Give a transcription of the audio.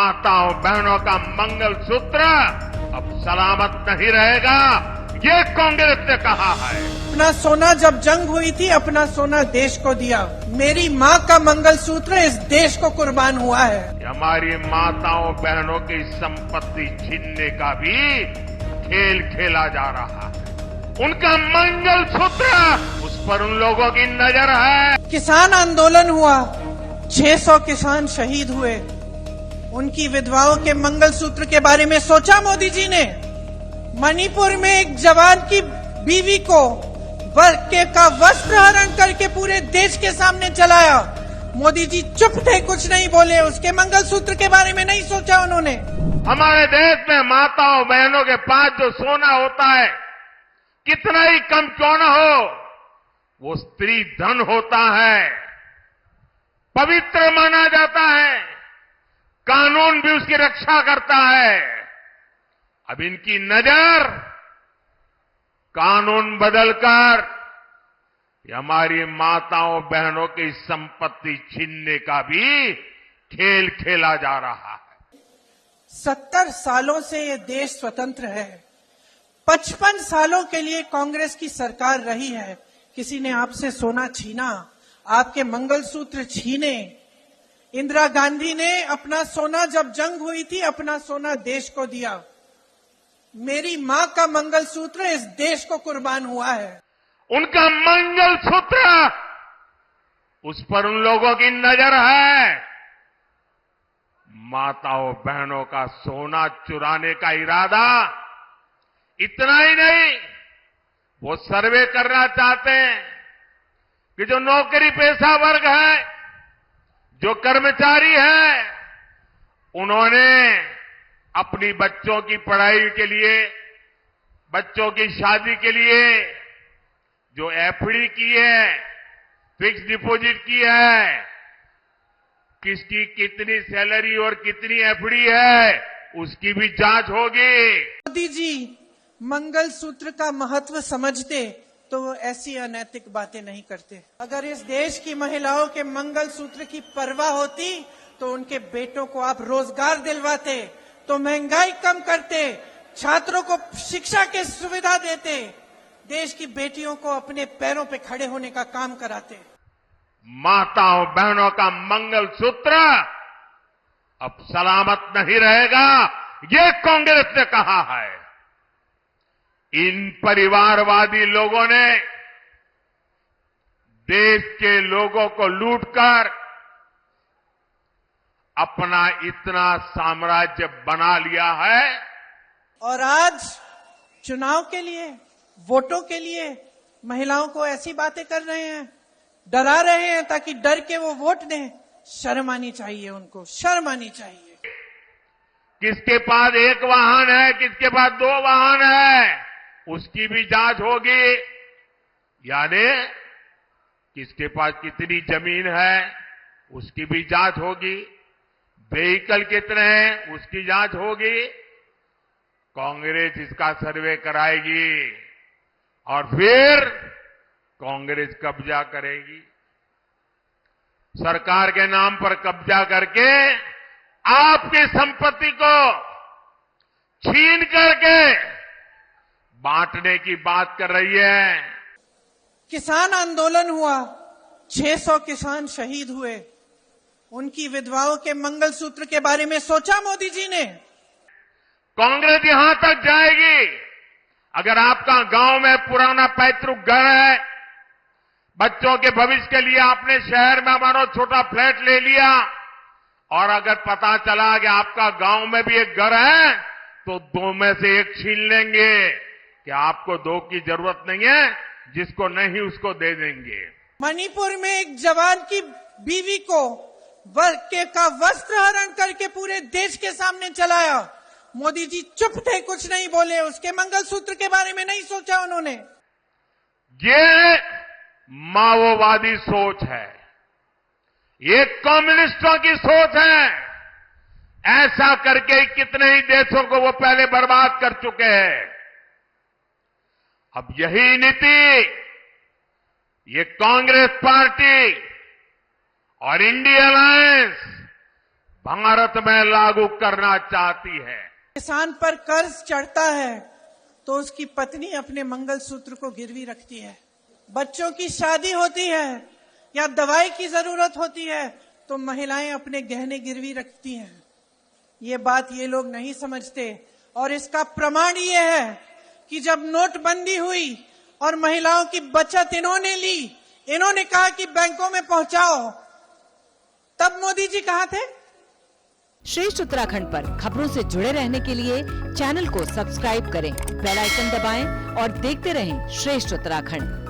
माताओं बहनों का मंगलसूत्र अब सलामत नहीं रहेगा, ये कांग्रेस ने कहा है। अपना सोना जब जंग हुई थी, अपना सोना देश को दिया। मेरी माँ का मंगलसूत्र इस देश को कुर्बान हुआ है। हमारी माताओं बहनों की संपत्ति छीनने का भी खेल खेला जा रहा है। उनका मंगलसूत्र, उस पर उन लोगों की नजर है। किसान आंदोलन हुआ, 600 किसान शहीद हुए। उनकी विधवाओं के मंगलसूत्र के बारे में सोचा मोदी जी ने? मणिपुर में एक जवान की बीवी को का वस्त्र हरण करके पूरे देश के सामने चलाया। मोदी जी चुप थे, कुछ नहीं बोले। उसके मंगलसूत्र के बारे में नहीं सोचा उन्होंने। हमारे देश में माताओं बहनों के पास जो सोना होता है, कितना ही कम क्यों न हो, वो स्त्री धन होता है, पवित्र माना जाता है, कानून भी उसकी रक्षा करता है। अब इनकी नजर कानून बदलकर हमारी माताओं बहनों की संपत्ति छीनने का भी खेल खेला जा रहा है। 70 सालों से ये देश स्वतंत्र है। 55 सालों के लिए कांग्रेस की सरकार रही है। किसी ने आपसे सोना छीना, आपके मंगलसूत्र छीने। इंदिरा गांधी ने अपना सोना, जब जंग हुई थी, अपना सोना देश को दिया। मेरी माँ का मंगलसूत्र इस देश को कुर्बान हुआ है। उनका मंगलसूत्र, उस पर उन लोगों की नजर है। माताओं बहनों का सोना चुराने का इरादा, इतना ही नहीं, वो सर्वे करना चाहते हैं कि जो नौकरी पेशा वर्ग है, जो कर्मचारी है, उन्होंने अपनी बच्चों की पढ़ाई के लिए, बच्चों की शादी के लिए जो एफडी की है, फिक्स डिपॉजिट की है, किसकी कितनी सैलरी और कितनी एफडी है, उसकी भी जांच होगी। मोदी जी मंगलसूत्र का महत्व समझते तो वो ऐसी अनैतिक बातें नहीं करते। अगर इस देश की महिलाओं के मंगलसूत्र की परवाह होती तो उनके बेटों को आप रोजगार दिलवाते, तो महंगाई कम करते, छात्रों को शिक्षा की सुविधा देते, देश की बेटियों को अपने पैरों पे खड़े होने का काम कराते। माताओं बहनों का मंगलसूत्र अब सलामत नहीं रहेगा, ये कांग्रेस ने कहा है। इन परिवारवादी लोगों ने देश के लोगों को लूटकर अपना इतना साम्राज्य बना लिया है। और आज चुनाव के लिए, वोटों के लिए महिलाओं को ऐसी बातें कर रहे हैं, डरा रहे हैं ताकि डर के वो वोट दें। शर्म आनी चाहिए उनको, शर्म आनी चाहिए। किसके पास एक वाहन है, किसके पास 2 वाहन है, उसकी भी जांच होगी। यानी किसके पास कितनी जमीन है, उसकी भी जांच होगी। व्हीकल कितने हैं, उसकी जांच होगी। कांग्रेस इसका सर्वे कराएगी और फिर कांग्रेस कब्जा करेगी। सरकार के नाम पर कब्जा करके आपकी संपत्ति को छीन करके बांटने की बात कर रही है। किसान आंदोलन हुआ, 600 किसान शहीद हुए। उनकी विधवाओं के मंगलसूत्र के बारे में सोचा मोदी जी ने? कांग्रेस यहां तक जाएगी, अगर आपका गांव में पुराना पैतृक घर है, बच्चों के भविष्य के लिए आपने शहर में मानो छोटा फ्लैट ले लिया, और अगर पता चला कि आपका गांव में भी एक घर है, तो 2 में से 1 छीन लेंगे कि आपको 2 की जरूरत नहीं है, जिसको नहीं उसको दे देंगे। मणिपुर में एक जवान की बीवी को का वस्त्र हरण करके पूरे देश के सामने चलाया। मोदी जी चुप थे, कुछ नहीं बोले। उसके मंगलसूत्र के बारे में नहीं सोचा उन्होंने। ये माओवादी सोच है, ये कम्युनिस्टों की सोच है। ऐसा करके कितने ही देशों को वो पहले बर्बाद कर चुके हैं। अब यही नीति ये कांग्रेस पार्टी और इंडिया अलायंस भारत में लागू करना चाहती है। किसान पर कर्ज चढ़ता है तो उसकी पत्नी अपने मंगलसूत्र को गिरवी रखती है। बच्चों की शादी होती है या दवाई की जरूरत होती है तो महिलाएं अपने गहने गिरवी रखती हैं। ये बात ये लोग नहीं समझते और इसका प्रमाण ये है कि जब नोटबंदी हुई और महिलाओं की बचत इन्होंने ली, इन्होंने कहा कि बैंकों में पहुंचाओ, तब मोदी जी कहां थे? श्रेष्ठ उत्तराखंड पर खबरों से जुड़े रहने के लिए चैनल को सब्सक्राइब करें, बेल आइकन दबाएं और देखते रहें श्रेष्ठ उत्तराखंड।